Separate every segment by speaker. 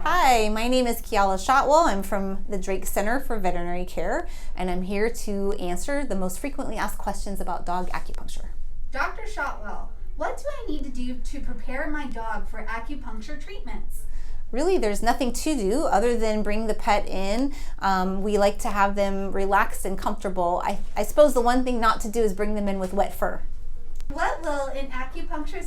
Speaker 1: Hi, my name is Keala Shotwell. I'm from the Drake Center for Veterinary Care, and I'm here to answer the most frequently asked questions about dog acupuncture.
Speaker 2: Dr. Shotwell, what do I need to do to prepare my dog for acupuncture treatments?
Speaker 1: Really, there's nothing to do other than bring the pet in. We like to have them relaxed and comfortable. I suppose the one thing not to do is bring them in with wet fur.
Speaker 2: What will an acupuncture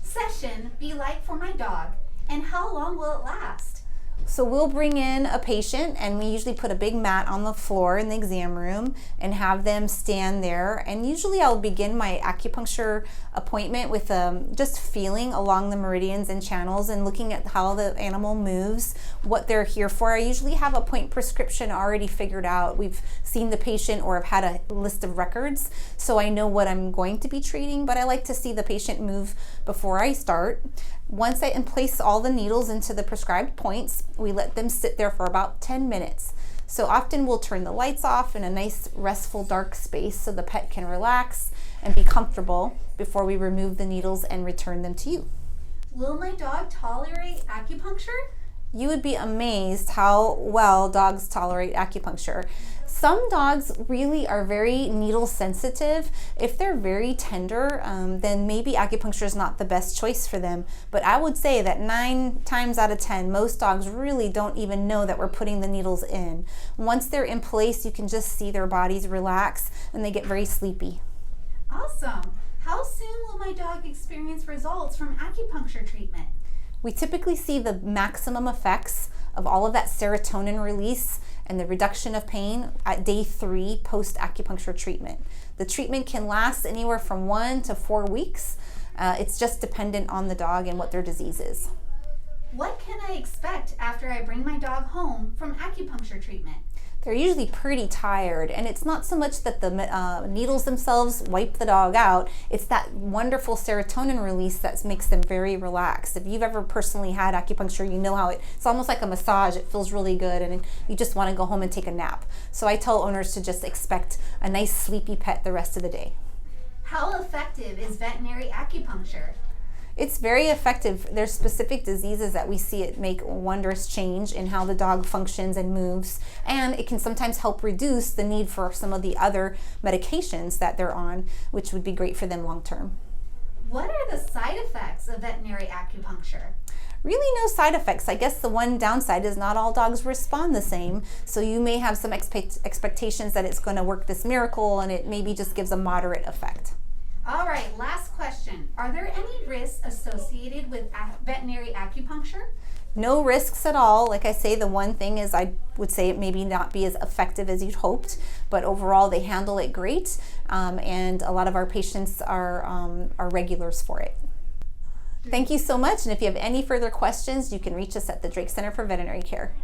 Speaker 2: session be like for my dog, and how long will it last?
Speaker 1: So we'll bring in a patient, and we usually put a big mat on the floor in the exam room and have them stand there. And usually I'll begin my acupuncture appointment with just feeling along the meridians and channels and looking at how the animal moves, what they're here for. I usually have a point prescription already figured out. We've seen the patient or have had a list of records, so I know what I'm going to be treating, but I like to see the patient move before I start. Once I place all the needles into the prescribed points, we let them sit there for about 10 minutes. So often we'll turn the lights off in a nice restful dark space so the pet can relax and be comfortable before we remove the needles and return them to you.
Speaker 2: Will my dog tolerate acupuncture?
Speaker 1: You would be amazed how well dogs tolerate acupuncture. Some dogs really are very needle sensitive. If they're very tender, then maybe acupuncture is not the best choice for them. But I would say that 9 times out of 10, most dogs really don't even know that we're putting the needles in. Once they're in place, you can just see their bodies relax and they get very sleepy.
Speaker 2: Awesome. How soon will my dog experience results from acupuncture treatment?
Speaker 1: We typically see the maximum effects of all of that serotonin release and the reduction of pain at day 3 post-acupuncture treatment. The treatment can last anywhere from 1 to 4 weeks. It's just dependent on the dog and what their disease is.
Speaker 2: What can I expect after I bring my dog home from acupuncture treatment?
Speaker 1: They're usually pretty tired, and it's not so much that the needles themselves wipe the dog out, it's that wonderful serotonin release that makes them very relaxed. If you've ever personally had acupuncture, you know how it's almost like a massage. It feels really good, and you just want to go home and take a nap. So I tell owners to just expect a nice sleepy pet the rest of the day.
Speaker 2: How effective is veterinary acupuncture?
Speaker 1: It's very effective. There's specific diseases that we see it make a wondrous change in how the dog functions and moves, and it can sometimes help reduce the need for some of the other medications that they're on, which would be great for them long term.
Speaker 2: What are the side effects of veterinary acupuncture?
Speaker 1: Really no side effects. I guess the one downside is not all dogs respond the same, so you may have some expectations that it's going to work this miracle, and it maybe just gives a moderate effect.
Speaker 2: All right, last question. Are there any risks associated with veterinary acupuncture?
Speaker 1: No risks at all. Like I say, the one thing is I would say it maybe not be as effective as you'd hoped, but overall they handle it great, and a lot of our patients are regulars for it. Thank you so much, and if you have any further questions, you can reach us at the Drake Center for Veterinary Care.